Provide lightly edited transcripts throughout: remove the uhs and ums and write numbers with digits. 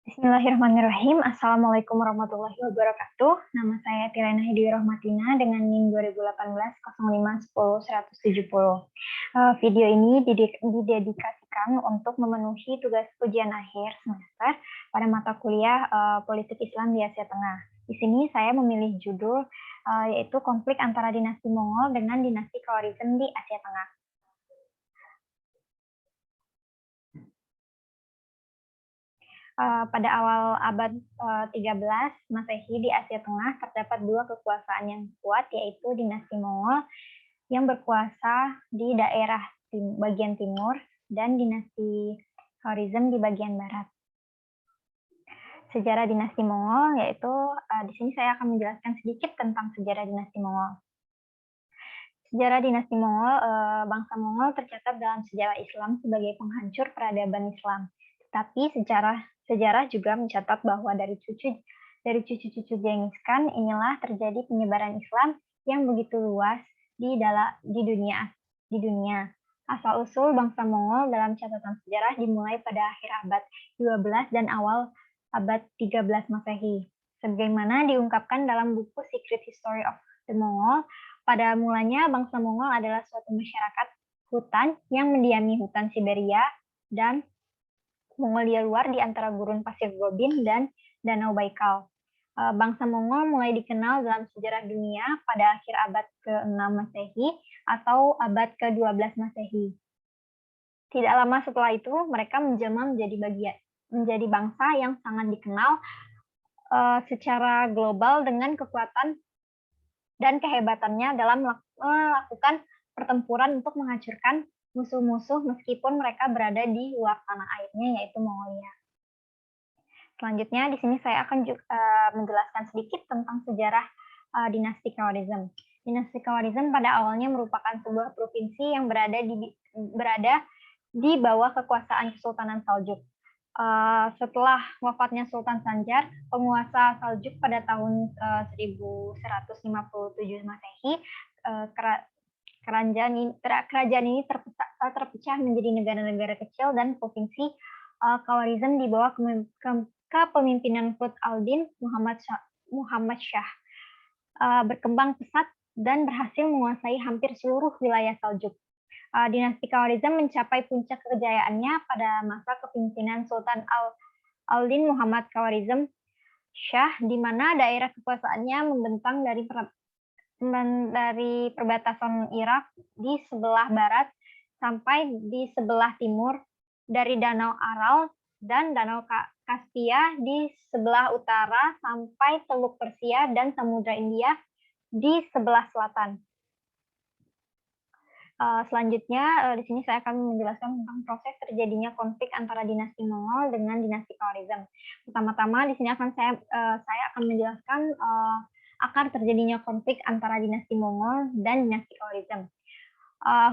Bismillahirrahmanirrahim. Assalamualaikum warahmatullahi wabarakatuh. Nama saya Tirena Hidi Rahmatina dengan NIM 2018 0510 170. Video ini didedikasikan untuk memenuhi tugas ujian akhir semester pada mata kuliah Politik Islam di Asia Tengah. Di sini saya memilih judul yaitu konflik antara dinasti Mongol dengan dinasti Khawarizm di Asia Tengah. Pada awal abad 13 Masehi di Asia Tengah terdapat dua kekuasaan yang kuat, yaitu dinasti Mongol yang berkuasa di daerah bagian timur dan dinasti Khawarizm di bagian barat. Sejarah dinasti Mongol yaitu di sini saya akan menjelaskan sedikit tentang sejarah dinasti Mongol. Sejarah dinasti Mongol, bangsa Mongol tercatat dalam sejarah Islam sebagai penghancur peradaban Islam. Tetapi sejarah juga mencatat bahwa dari cucu-cucu Genghis Khan inilah terjadi penyebaran Islam yang begitu luas di dunia. Asal-usul bangsa Mongol dalam catatan sejarah dimulai pada akhir abad 12 dan awal abad 13 Masehi. Sebagaimana diungkapkan dalam buku Secret History of the Mongol, pada mulanya bangsa Mongol adalah suatu masyarakat hutan yang mendiami hutan Siberia dan Mongolia luar di antara gurun pasir Gobi dan Danau Baikal. Bangsa Mongol mulai dikenal dalam sejarah dunia pada akhir abad ke-6 Masehi atau abad ke-12 Masehi. Tidak lama setelah itu, mereka menjelma menjadi bangsa yang sangat dikenal secara global dengan kekuatan dan kehebatannya dalam melakukan pertempuran untuk menghancurkan musuh-musuh meskipun mereka berada di luar tanah airnya, yaitu Mongolia. Selanjutnya, di sini saya akan menjelaskan sedikit tentang sejarah dinasti Khawarizm. Dinasti Khawarizm pada awalnya merupakan sebuah provinsi yang berada di bawah kekuasaan Kesultanan Saljuk. Setelah wafatnya Sultan Sanjar, penguasa Saljuk pada tahun 1157 Masehi, kerajaan ini terpecah menjadi negara-negara kecil dan provinsi. Khawarizm di bawah kepemimpinan Fudh al-Din Muhammad Shah berkembang pesat dan berhasil menguasai hampir seluruh wilayah Saljuk. Dinasti Khawarizm mencapai puncak kejayaannya pada masa kepemimpinan Sultan al-Din Muhammad Khawarizm Shah, di mana daerah kekuasaannya membentang dari perbatasan Irak di sebelah barat sampai di sebelah timur, dari Danau Aral dan Danau Kaspia di sebelah utara sampai Teluk Persia dan Samudra India di sebelah selatan. Selanjutnya, di sini saya akan menjelaskan tentang proses terjadinya konflik antara dinasti Mongol dengan dinasti Khawarizm. Pertama-tama, di sini saya akan menjelaskan akar terjadinya konflik antara dinasti Mongol dan dinasti Khawarizm.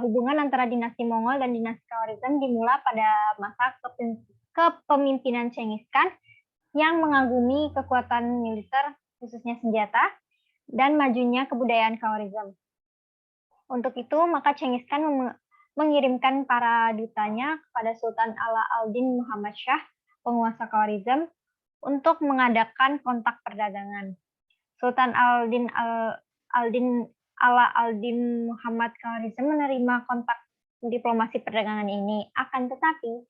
Hubungan antara dinasti Mongol dan dinasti Khawarizm dimulai pada masa kepemimpinan Genghis Khan yang mengagumi kekuatan militer, khususnya senjata, dan majunya kebudayaan Khawarizm. Untuk itu, maka Genghis Khan mengirimkan para dutanya kepada Sultan Ala al-Din Muhammad Shah, penguasa Khawarizm, untuk mengadakan kontak perdagangan. Sultan Ala al-Din Muhammad Khawarizm menerima kontak diplomasi perdagangan ini. Akan tetapi,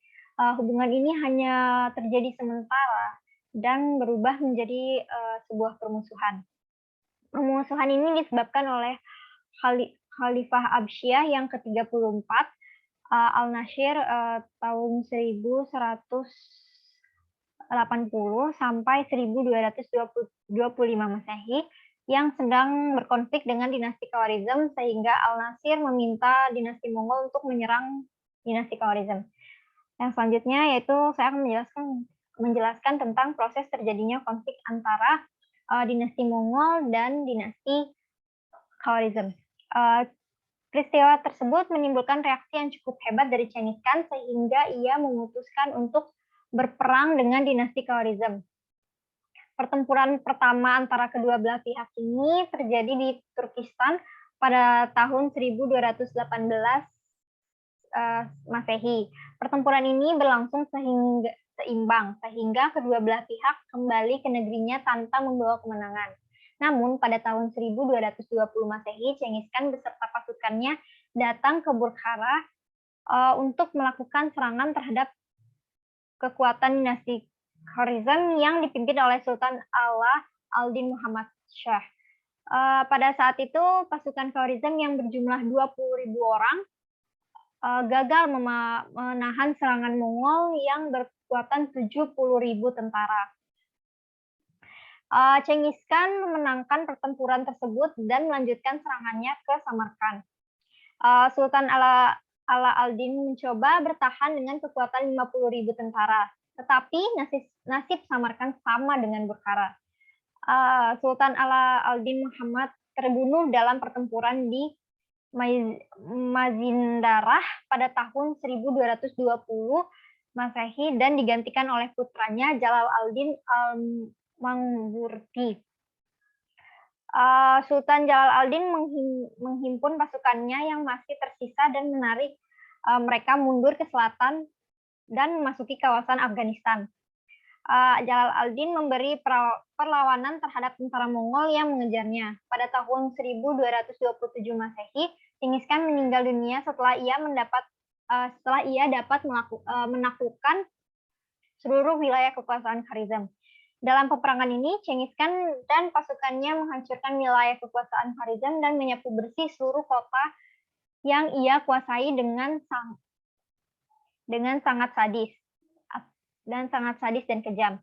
hubungan ini hanya terjadi sementara dan berubah menjadi sebuah permusuhan. Permusuhan ini disebabkan oleh Khalifah Abbasiyah yang ke-34, Al-Nasir, tahun 1180 sampai 1225 Masehi, yang sedang berkonflik dengan dinasti Khawarizm, sehingga Al-Nasir meminta dinasti Mongol untuk menyerang dinasti Khawarizm. Yang selanjutnya yaitu saya akan menjelaskan tentang proses terjadinya konflik antara dinasti Mongol dan dinasti Khawarizm. Peristiwa tersebut menimbulkan reaksi yang cukup hebat dari Genghis Khan sehingga ia memutuskan untuk berperang dengan dinasti Khawarizm. Pertempuran pertama antara kedua belah pihak ini terjadi di Turkistan pada tahun 1218 Masehi. Pertempuran ini berlangsung seimbang, sehingga kedua belah pihak kembali ke negerinya tanpa membawa kemenangan. Namun, pada tahun 1220 Masehi, Cengis Khan beserta pasukannya datang ke Bukhara untuk melakukan serangan terhadap kekuatan dinasti Khwarizm yang dipimpin oleh Sultan Ala al-Din Muhammad Shah. Pada saat itu, pasukan Khwarizm yang berjumlah 20.000 orang gagal menahan serangan Mongol yang berkekuatan 70.000 tentara. Cengis Khan memenangkan pertempuran tersebut dan melanjutkan serangannya ke Samarkand. Sultan Ala al-Din mencoba bertahan dengan kekuatan 50.000 tentara, tetapi nasib Samarkand sama dengan Bukhara. Sultan Ala al-Din Muhammad terbunuh dalam pertempuran di Mazindarah pada tahun 1220 Masehi dan digantikan oleh putranya Jalal al-Din al-Mangburti. Sultan Jalal al-Din menghimpun pasukannya yang masih tersisa dan menarik mereka mundur ke selatan dan memasuki kawasan Afghanistan. Jalal al-Din memberi perlawanan terhadap tentara Mongol yang mengejarnya. Pada tahun 1227 Masehi, Cengis Khan meninggal dunia setelah ia dapat menaklukkan seluruh wilayah kekuasaan Khwarizm. Dalam peperangan ini, Cengis Khan dan pasukannya menghancurkan wilayah kekuasaan Khwarizm dan menyapu bersih seluruh kota yang ia kuasai dengan sangat sadis dan kejam.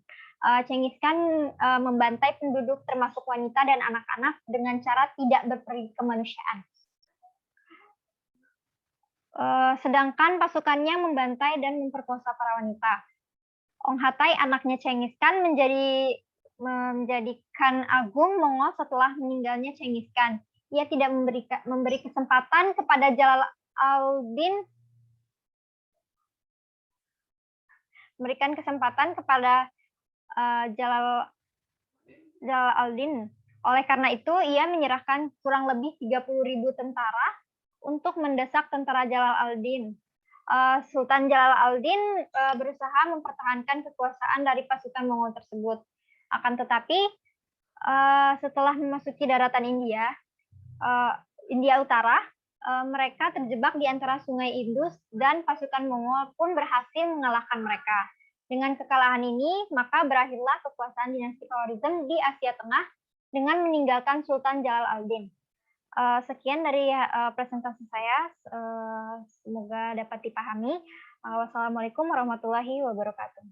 Cengis Khan membantai penduduk termasuk wanita dan anak-anak dengan cara tidak berperi kemanusiaan. Sedangkan pasukannya membantai dan memperkosa para wanita. Ong Hatai, anaknya Cengis Khan, menjadikan agung Mongol setelah meninggalnya Cengis Khan. Ia tidak memberi kesempatan kepada Jalal al-Din memberikan kesempatan kepada Jalal al-Din. Oleh karena itu, ia menyerahkan kurang lebih 30.000 tentara untuk mendesak tentara Jalal al-Din. Sultan Jalal al-Din berusaha mempertahankan kekuasaan dari pasukan Mongol tersebut. Akan tetapi, setelah memasuki daratan India Utara, mereka terjebak di antara Sungai Indus dan pasukan Mongol pun berhasil mengalahkan mereka. Dengan kekalahan ini, maka berakhirlah kekuasaan dinasti Khwarizm di Asia Tengah dengan meninggalkan Sultan Jalal al-Din. Sekian dari presentasi saya, semoga dapat dipahami. Wassalamualaikum warahmatullahi wabarakatuh.